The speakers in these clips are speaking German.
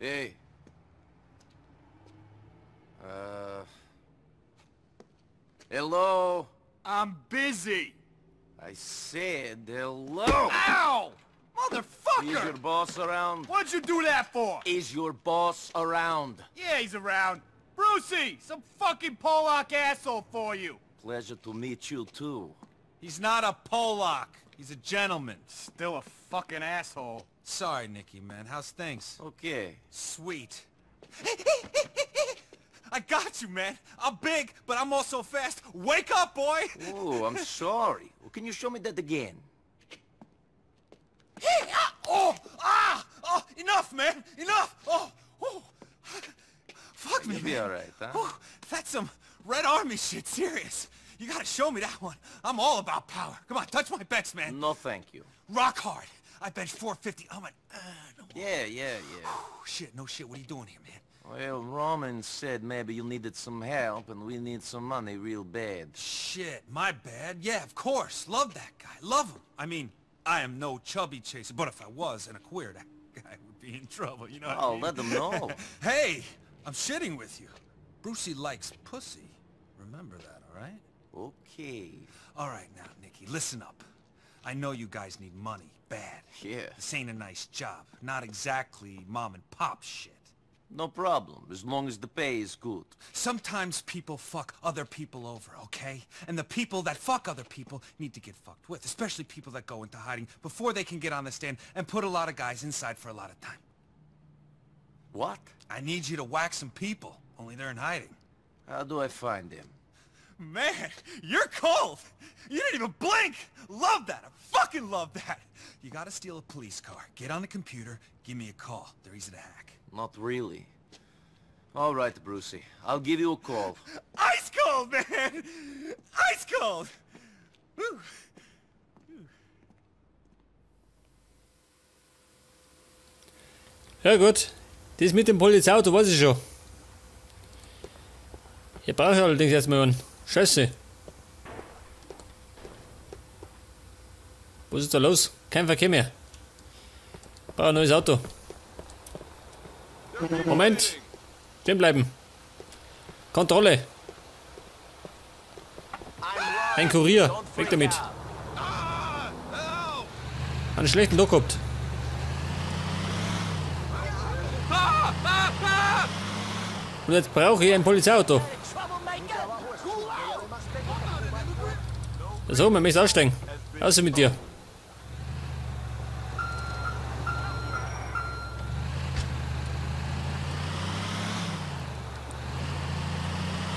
Hey. Hello? I'm busy. I said hello. Ow! Motherfucker! Is your boss around? What'd you do that for? Is your boss around? Yeah, he's around. Brucey, some fucking Polak asshole for you. Pleasure to meet you, too. He's not a Polak. He's a gentleman. Still a fucking asshole. Sorry, Nicky, man. How's things? Okay. Sweet. I got you, man. I'm big, but I'm also fast. Wake up, boy! Oh, I'm sorry. Well, can you show me that again? Oh! Enough, man! Enough! Oh! Fuck me, You'll be man. alright, huh? Oh, that's some Red Army shit, serious. You gotta show me that one. I'm all about power. Come on, touch my bench, man. No, thank you. Rock hard. I bench 450. I'm an... no more. Yeah. Shit, no shit. What are you doing here, man? Well, Roman said maybe you needed some help, and we need some money real bad. Shit, my bad. Yeah, of course. Love that guy. Love him. I mean, I am no chubby chaser, but if I was and a queer, that guy would be in trouble, you know what I mean? Let them know. Hey, I'm shitting with you. Brucey likes pussy. Remember that, all right? Okay. All right now, Nicky, listen up. I know you guys need money, bad. Yeah. This ain't a nice job. Not exactly mom and pop shit. No problem, as long as the pay is good. Sometimes people fuck other people over, okay? And the people that fuck other people need to get fucked with, especially people that go into hiding before they can get on the stand and put a lot of guys inside for a lot of time. What? I need you to whack some people, only they're in hiding. How do I find them? Man, you're cold! You didn't even blink! Love that! I fucking love that! You gotta steal a police car, get on the computer, give me a call. They're easy to hack. Not really. All right, Brucey. I'll give you a call. Ice cold, man! Ice cold! Woo. Ja gut, das mit dem Polizeiauto weiß ich schon. Hier brauche ich allerdings erstmal einen. Scheiße. Was ist da los? Kein Verkehr mehr. Ich brauche ein neues Auto. Moment. Stehen bleiben. Kontrolle. Ein Kurier. Weg damit. Einen schlechten Tag gehabt. Und jetzt brauche ich ein Polizeiauto. So, man möchte aussteigen. Raus mit dir.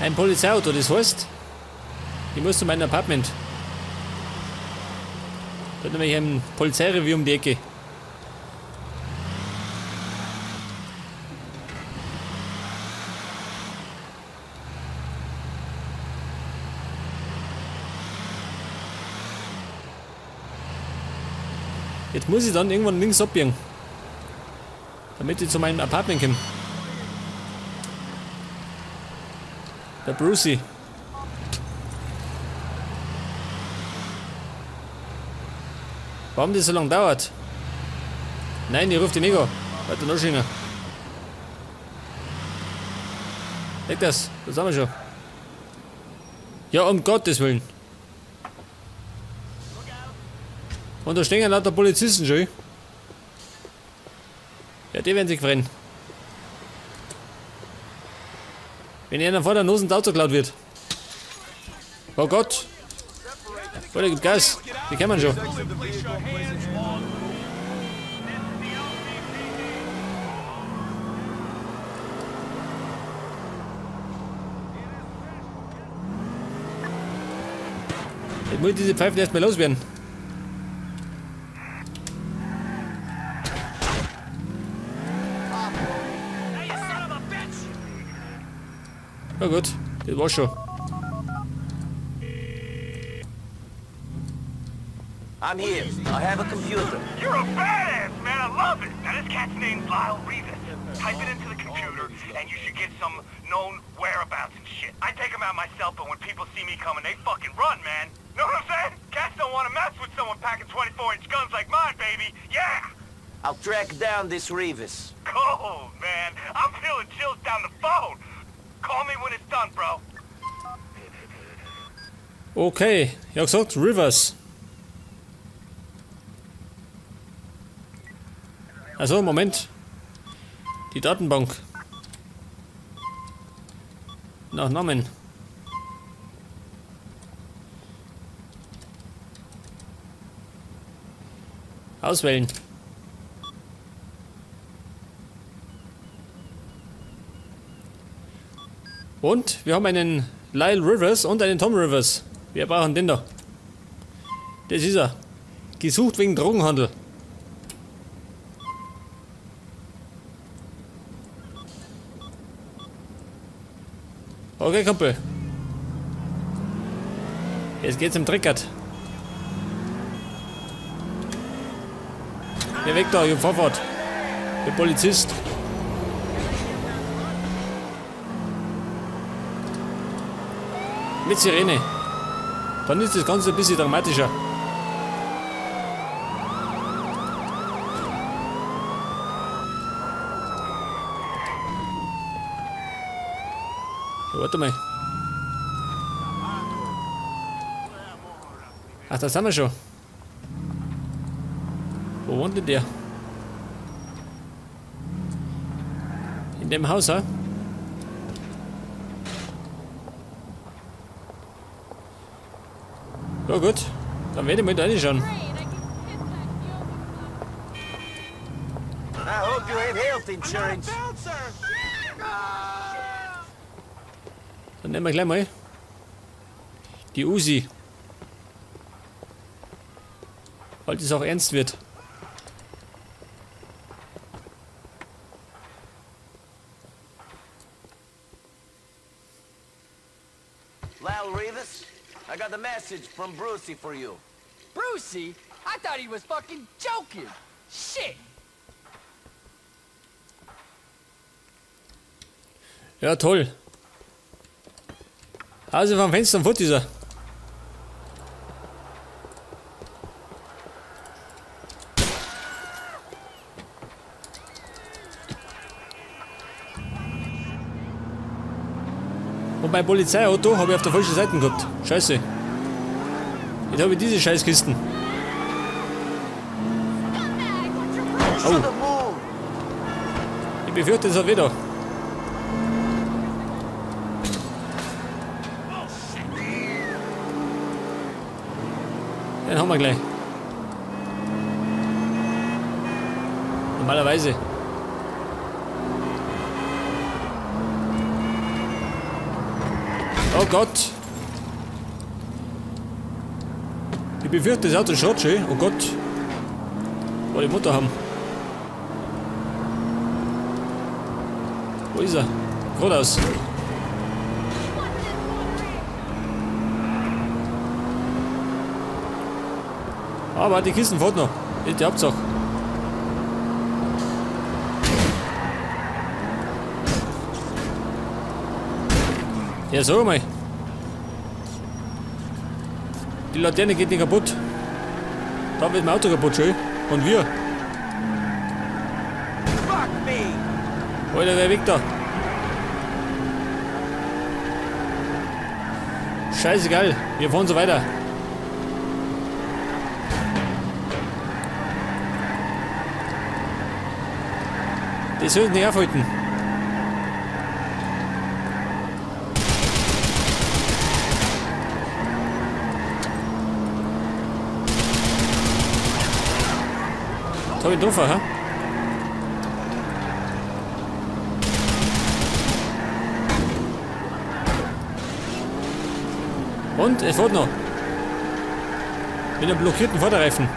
Ein Polizeiauto, das heißt, ich muss zu meinem Apartment. Da hat nämlich ein Polizeirevier um die Ecke. Jetzt muss ich dann irgendwann links abbiegen, damit ich zu meinem Apartment komme. Der Brucey. Warum das so lange dauert? Nein, ich rufe den Ego. Weiter noch schöner. Leg das haben wir schon. Ja, um Gottes Willen. Und da stehen lauter Polizisten schon. Ja, die werden sich freuen. Wenn einer vor der Nase das Auto geklaut wird. Oh Gott. Oh, der gibt Gas. Die kennen wir schon. Jetzt muss ich diese Pfeifen erstmal loswerden. Ja gut, das war's schon. I'm here. I have a computer. You're a badass, man. I love it. Now, this cat's name's Lyle Rivas. Type it into the computer, and you should get some known whereabouts and shit. I take them out myself, but when people see me coming, they fucking run, man. Know what I'm saying? Cats don't want to mess with someone packing 24-inch guns like mine, baby. Yeah! I'll track down this Rivas. cold, man. I'm feeling chills down the phone. Call me when it's done, bro. Okay, ja gesagt, Rivers. Also, Moment. Die Datenbank. Nach Namen. Auswählen. Und wir haben einen Lyle Rivers und einen Tom Rivers. Wir brauchen den da. Das ist er. Gesucht wegen Drogenhandel. Okay, Kumpel. Jetzt geht's im Trickert. Geh weg da, ich hab Vorfahrt. Ich bin Polizist. Mit Sirene. Dann ist das Ganze ein bisschen dramatischer. Ja, warte mal. Ach, da sind wir schon. Wo wohnt denn der? In dem Haus, ha? Ja gut, dann werde ich mal da reinschauen. I hope you have health insurance. Dann nehmen wir gleich mal die Uzi. Weil das auch ernst wird. Lyle Rivas, I got a message from Brucey for you. Brucey? I thought he was fucking joking. Shit. Ja, toll. Also vom Fenster und fort ist er. Und mein Polizeiauto habe ich auf der falschen Seite gehabt. Scheiße. Jetzt habe ich diese Scheißkisten. Oh. Ich befürchte, es hat wieder. Den haben wir gleich. Normalerweise. Oh Gott. Ich befürchte, das Auto schaut schön. Oh Gott. Wo die Mutter haben. Wo ist er? Geradeaus. Aber die Kisten fährt noch. Das ist die Hauptsache. Ja, sag mal. Die Laterne geht nicht kaputt. Da wird mein Auto kaputt, schön. Und wir. Fuck me. Alter, wer weg da? Scheißegal, wir fahren so weiter. Das sollten nicht aufhalten. Jetzt habe ich ihn getroffen, ha? Und es fährt noch. Mit einem blockierten Vorderreifen.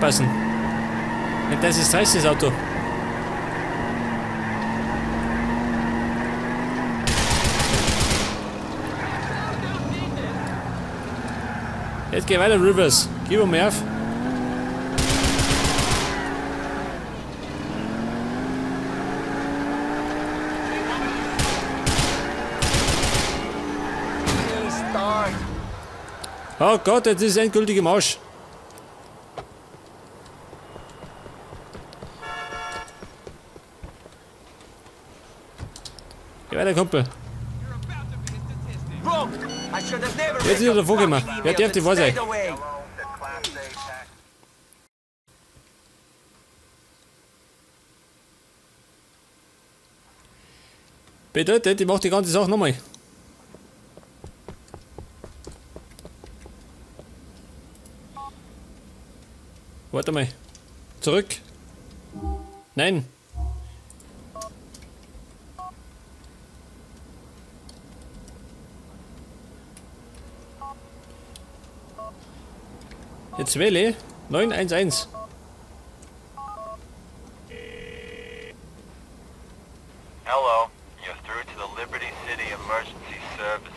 Passen. Das ist das Auto. Jetzt geh weiter, Rivers. Gib ihm mehr auf. Start. Oh Gott, jetzt ist es endgültig im Arsch. Geh weiter, Kumpel. Jetzt ist er davor gemacht. Wer darf die wahr sein? Bedeutet, ich mach die ganze Sache nochmal. Warte mal. Zurück. Nein. Jetzt wähle 911. Hello, you're through to the Liberty City Emergency Services.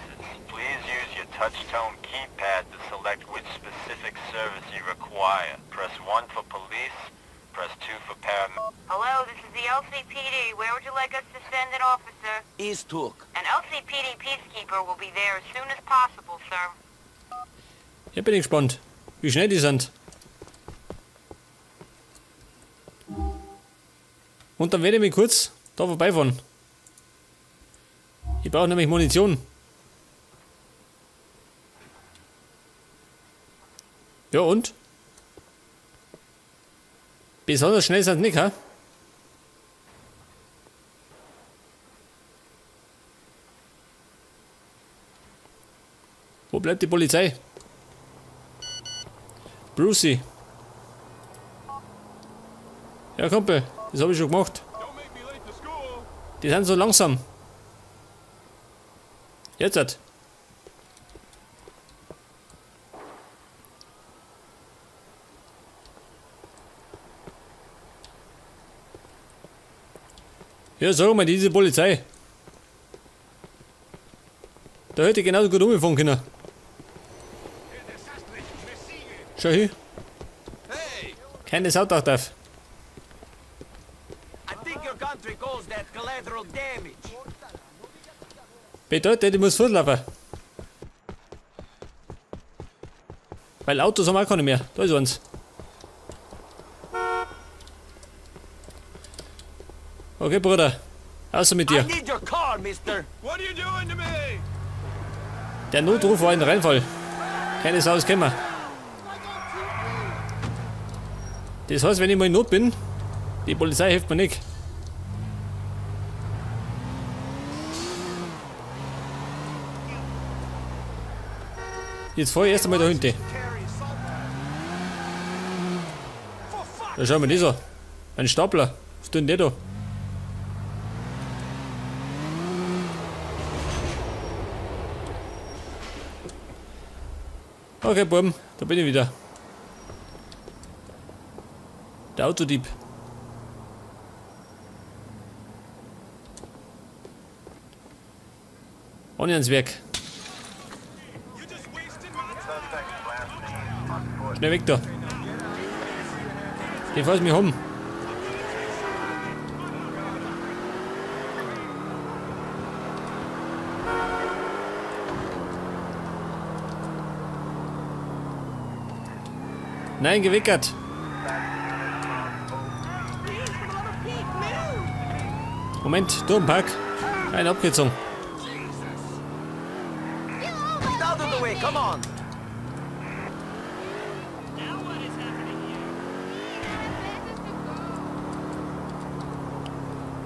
Please use your touch-tone keypad to select which specific service you require. Press 1 for police, press 2 for paramedics. Hello, this is the LCPD. Where would you like us to send an officer? East Hook. An LCPD peacekeeper will be there as soon as possible, sir. Hier bin ich gespannt, wie schnell die sind. Und dann werde ich mich kurz da vorbeifahren. Ich brauche nämlich Munition. Ja und? Besonders schnell sind nicht, ha? Wo bleibt die Polizei? Brucey. Ja, Kumpel, das habe ich schon gemacht. Die sind so langsam. Jetzt hat. Ja, sag mal, diese Polizei. Da hätte ich genauso gut umgefahren können. Schau hier. Keine Sau darf. Bedeutet, ich muss fortlaufen. Weil Autos haben auch keine mehr. Da ist eins. Okay, Bruder. Außer mit dir. Der Notruf war ein Reinfall. Keine Sau ist gekommen. Das heißt, wenn ich mal in Not bin, die Polizei hilft mir nicht. Jetzt fahr ich erst einmal da hinten. Da schau mal das an. Ein Stapler. Was tut denn der da? Okay, Buben, da bin ich wieder. Der Autodieb. Ohne ans Werk. Schnell weg da. Die fass mich um. Nein, gewickert. Moment, Turmpark. Eine Abkürzung. Out of the way, come on.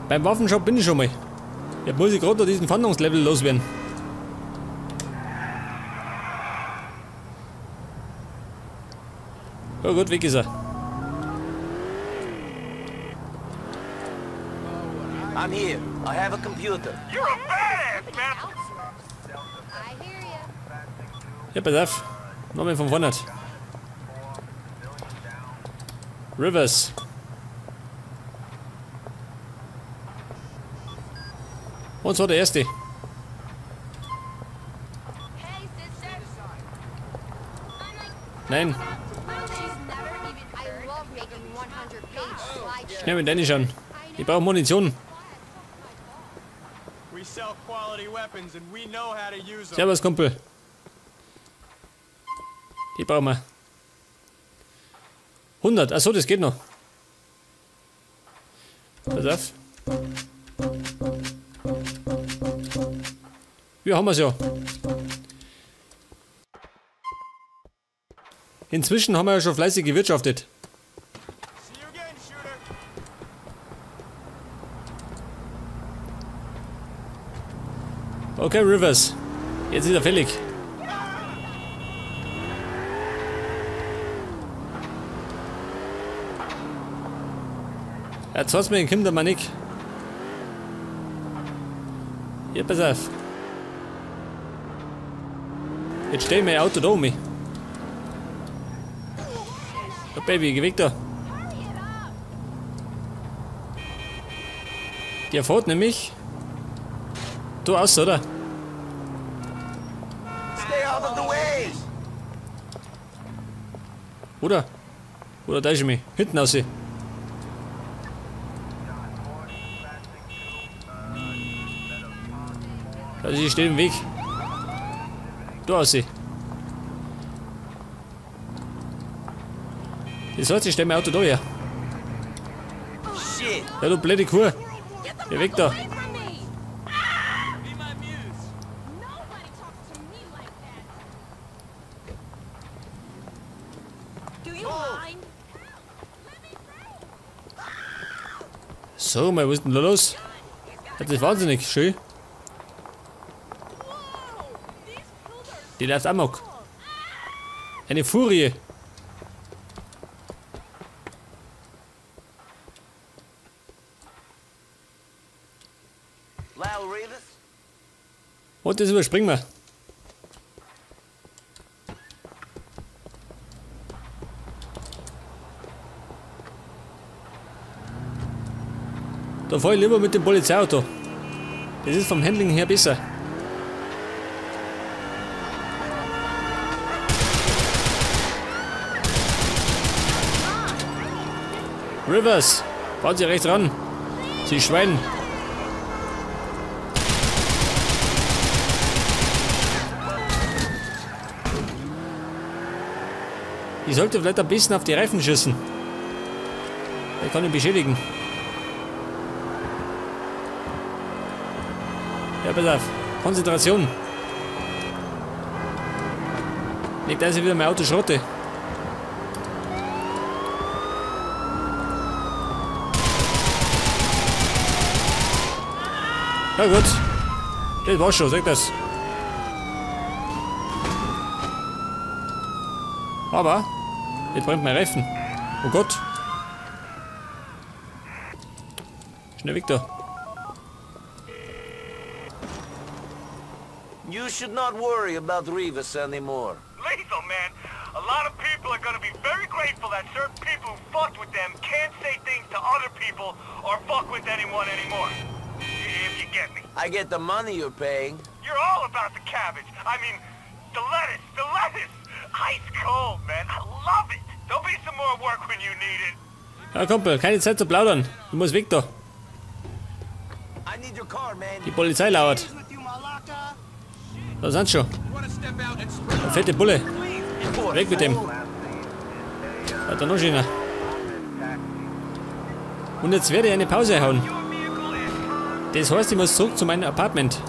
Beim Waffenshop bin ich schon mal. Jetzt muss ich gerade noch diesen Fahndungslevel loswerden. Ja gut, weg ist er. I'm here. I have a computer. You're a badass, man! Ja, pass auf. Nochmal von vorne. Rivers. Und zwar der erste. Nein. Schnell mit Danny schauen. Ich brauche Munition. We sell quality weapons and we know how to use them. Servus, Kumpel. Die brauchen wir. 100, achso, das geht noch. Pass auf. Ja, haben wir es ja. Inzwischen haben wir ja schon fleißig gewirtschaftet. Okay, Rivers. Jetzt ist er fällig. Jetzt hat's mir den Kindermann nicht. Hier, pass auf. Jetzt stell mein Auto da um mich. Oh Baby, geh weg da. Der fährt nämlich da aus, oder? Stay out of the way! Oder da ist er mich. Hinten aus. Also ich stehe im Weg. Da aus. Das heißt, ich stelle mein Auto da her. Shit! Ja, du blöde Kuh. Geh weg da. So, mal, was ist denn da los? Das ist wahnsinnig schön. Die läuft amok. Eine Furie. Lyle Rivas? Und das überspringen wir. Da fahre ich lieber mit dem Polizeiauto. Das ist vom Handling her besser. Rivers, fahren Sie rechts ran. Sie Schwein. Ich sollte vielleicht ein bisschen auf die Reifen schießen. Der kann ihn beschädigen. Ja, pass auf. Konzentration. Nicht, dass ich wieder mein Auto schrotte. Ja gut. Das war's schon, sag das. Aber, jetzt brennt mein Reifen. Oh Gott. Schnell weg da. You should not worry about Rivas anymore. Lethal, man. A lot of people are gonna be very grateful that certain people who fucked with them can't say things to other people or fuck with anyone anymore. If you get me. I get the money you're paying. You're all about the cabbage. I mean, the lettuce, the lettuce. Ice cold, man. I love it. There'll be some more work when you need it. Ja, Kumpel, keine Zeit zu plaudern. Du musst weg da. I need your car, man. Die Polizei lauert. Da sind sie schon. Der fette Bulle. Weg mit dem. Hat er noch schöner. Und jetzt werde ich eine Pause hauen. Das heißt, ich muss zurück zu meinem Apartment.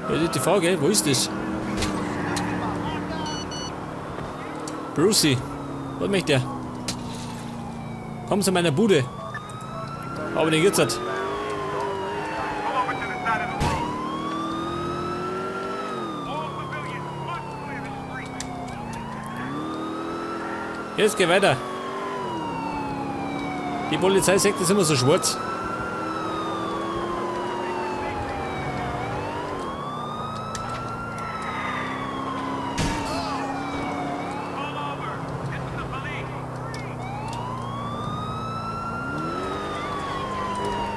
Das ist die Frage, wo ist das? Brucey, was möchte der? Komm zu meiner Bude. Aber den geht's nicht. Jetzt geh weiter. Die Polizei sagt, das ist immer so schwarz.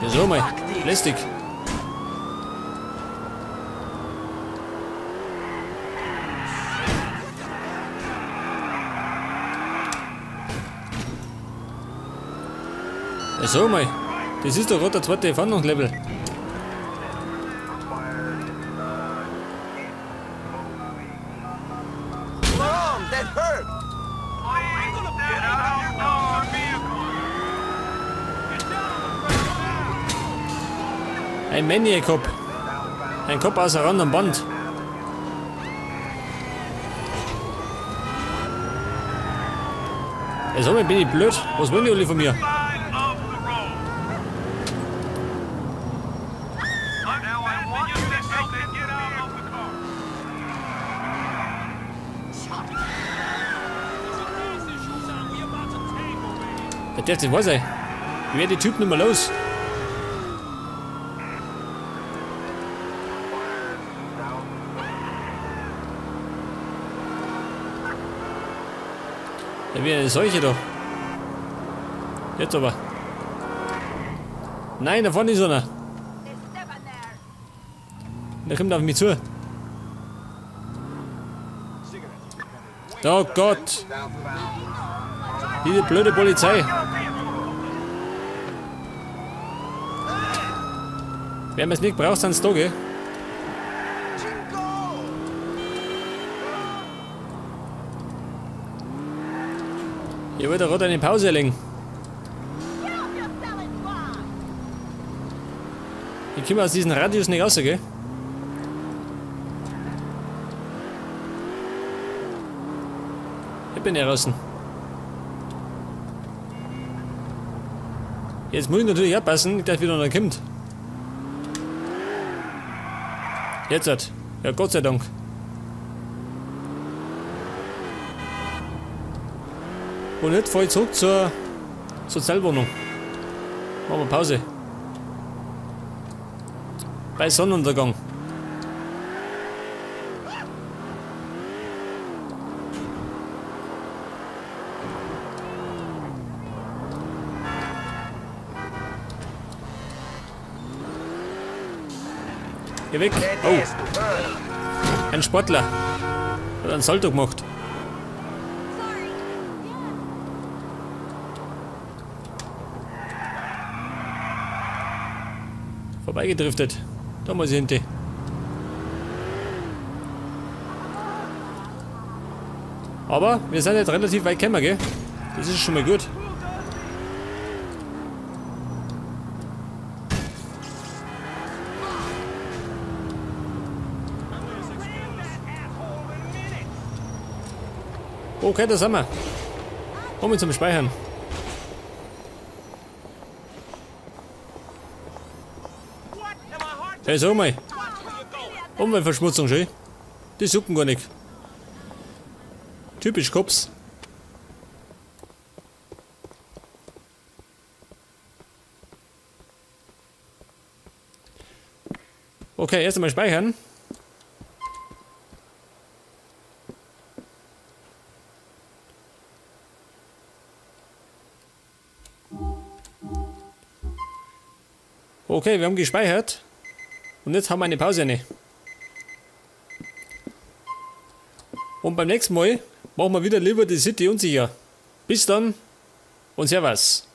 Ja, so mal. Lästig. Ja, so mal. Das ist doch gerade der zweite Fahndungslevel. Mom, that hurt! Get out of your car, vehicle! Ein Maniac-Cop. Ein Cop aus einer anderen Band. Jetzt bin ich blöd. Was wollen die alle von mir? Side of the road. Now I want you to help and get out of the car. Das darf nicht wahr sein. Ich werde die Typen nicht mehr los. Ja, wie eine Seuche da. Jetzt aber. Nein, da vorne ist einer. Der kommt auf mich zu. Oh Gott. Diese blöde Polizei. Wer es nicht braucht, sind da, gell? Ich wollte gerade eine Pause legen. Ich komme aus diesem Radius nicht raus, gell? Ich bin nicht draußen. Jetzt muss ich natürlich aufpassen, nicht dass wieder einer kommt. Jetzt hat. Ja, Gott sei Dank. Und jetzt fahre ich zurück zur Sozialwohnung. Machen wir Pause. Bei Sonnenuntergang. Geh weg. Oh. Ein Sportler. Hat einen Salto gemacht. Vorbeigedriftet. Da muss ich hinten. Aber wir sind jetzt relativ weit gekommen, gell? Das ist schon mal gut. Okay, da sind wir. Kommen wir zum Speichern. Hey, sag mal. Umweltverschmutzung, schön. Die suchen gar nicht. Typisch Cops. Okay, erst einmal speichern. Okay, wir haben gespeichert. Und jetzt haben wir eine Pause rein. Und beim nächsten Mal machen wir wieder lieber die City unsicher. Bis dann und Servus.